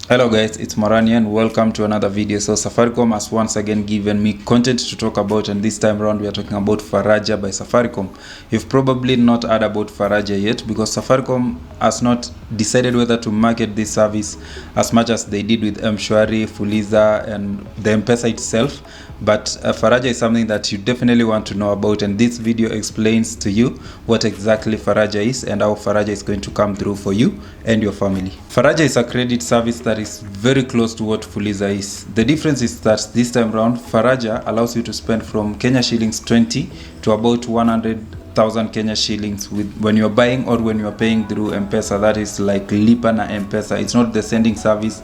Hello guys, it's Marani and welcome to another video. So Safaricom has once again given me content to talk about, and this time around we are talking about Faraja by Safaricom. You've probably not heard about Faraja yet because Safaricom has not decided whether to market this service as much as they did with M-Shwari, Fuliza and the M-Pesa itself. But Faraja is something that you definitely want to know about, and this video explains to you what exactly Faraja is and how Faraja is going to come through for you and your family. Faraja is a credit service that is very close to what Fuliza is. The difference is that this time around Faraja allows you to spend from Kenya shillings 20 to about 100,000 Kenya shillings when you're buying or when you're paying through M-Pesa. That is like Lipa na M-Pesa. It's not the sending service.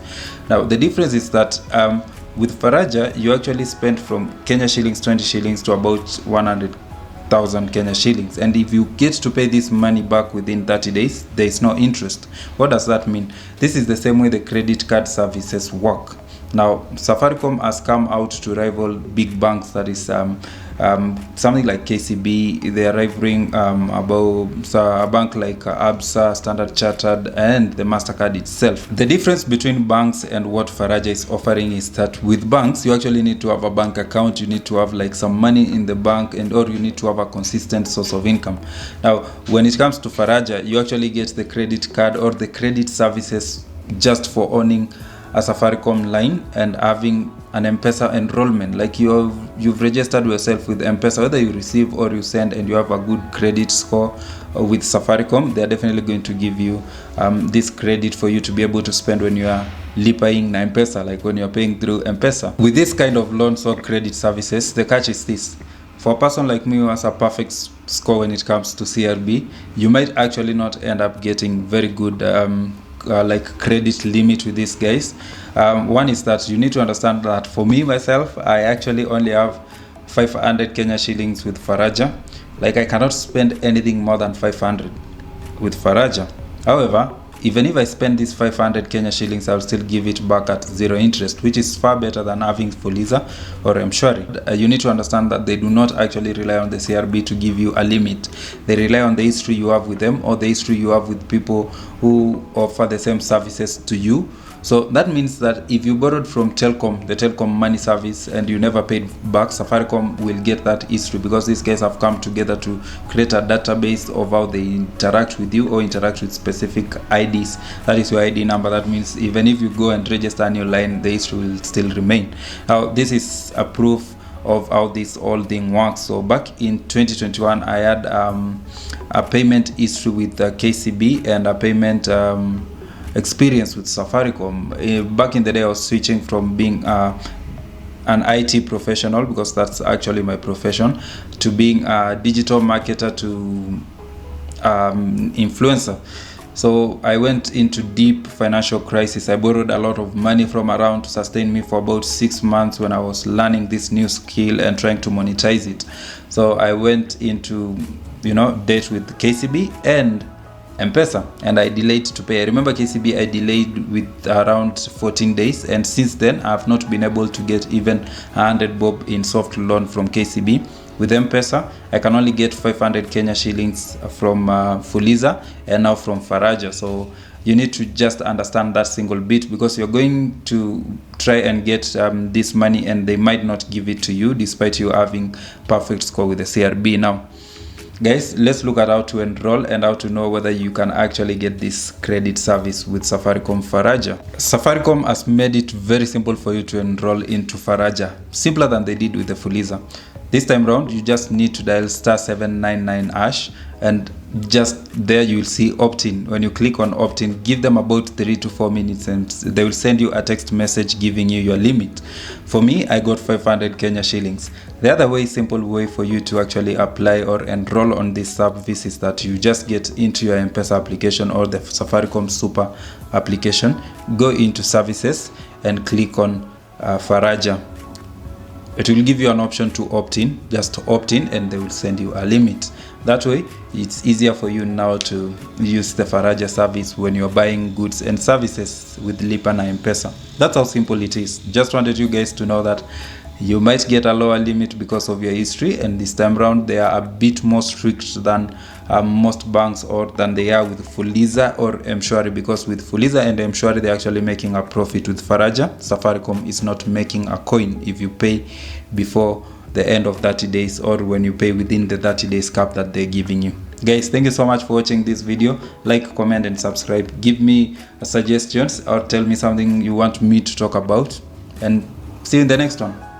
Now the difference is that with Faraja you actually spend from Kenya shillings 20 shillings to about 100,000 Kenya shillings, and if you get to pay this money back within 30 days, there is no interest. What does that mean? This is the same way the credit card services work. Now Safaricom has come out to rival big banks, that is something like KCB. They are rivaling about a bank like Absa, Standard Chartered and the MasterCard itself. The difference between banks and what Faraja is offering is that with banks you actually need to have a bank account, you need to have like some money in the bank, and or you need to have a consistent source of income. Now when it comes to Faraja, you actually get the credit card or the credit services just for owning a Safaricom line and having an M-Pesa enrollment. Like you've registered yourself with M-Pesa, whether you receive or you send, and you have a good credit score with Safaricom, they're definitely going to give you this credit for you to be able to spend when you are lipaing na M-Pesa, like when you're paying through M-Pesa. With this kind of loans or credit services, the catch is this: for a person like me who has a perfect score when it comes to CRB, you might actually not end up getting very good like credit limit with these guys. One is that you need to understand that for me myself, I actually only have 500 Kenya shillings with Faraja. Like I cannot spend anything more than 500 with Faraja. However, even if I spend these 500 Kenya shillings, I'll still give it back at zero interest, which is far better than having Fuliza or M-Shwari. You need to understand that they do not actually rely on the CRB to give you a limit. They rely on the history you have with them or the history you have with people who offer the same services to you. So that means that if you borrowed from Telcom, the Telcom money service, and you never paid back, Safaricom will get that history because these guys have come together to create a database of how they interact with you or interact with specific IDs. That is your ID number. That means even if you go and register a new line, the history will still remain. Now this is a proof of how this whole thing works. So back in 2021, I had a payment history with KCB and a payment experience with Safaricom. Back in the day, I was switching from being an IT professional, because that's actually my profession, to being a digital marketer to influencer. So I went into deep financial crisis. I borrowed a lot of money from around to sustain me for about 6 months when I was learning this new skill and trying to monetize it. So I went into debt with KCB and M-Pesa, and I delayed to pay. I remember KCB I delayed with around 14 days, and since then I have not been able to get even 100 bob in soft loan from KCB. With M-Pesa I can only get 500 Kenya shillings from Fuliza and now from Faraja. So you need to just understand that single bit, because you're going to try and get this money and they might not give it to you despite you having perfect score with the CRB. Now guys, let's look at how to enroll and how to know whether you can actually get this credit service with Safaricom Faraja. Safaricom has made it very simple for you to enroll into Faraja, simpler than they did with the Fuliza. This time round, you just need to dial *799#, and just there you will see opt-in. When you click on opt-in, give them about 3 to 4 minutes and they will send you a text message giving you your limit. For me, I got 500 Kenya shillings. The other way, simple way for you to actually apply or enroll on this service is that you just get into your M-Pesa application or the Safaricom Super application, go into services and click on Faraja. It will give you an option to opt in. Just opt in and they will send you a limit. That way it's easier for you now to use the Faraja service when you're buying goods and services with Lipa na M-Pesa. That's how simple it is. Just wanted you guys to know that You might get a lower limit because of your history, and this time around they are a bit more strict than most banks or than they are with Fuliza or Mshwari, because with Fuliza and Mshwari they're actually making a profit. With Faraja, Safaricom is not making a coin if you pay before the end of 30 days or when you pay within the 30 days cap that they're giving you. Guys, thank you so much for watching this video. Like, comment and subscribe. Give me suggestions or tell me something you want me to talk about, and see you in the next one.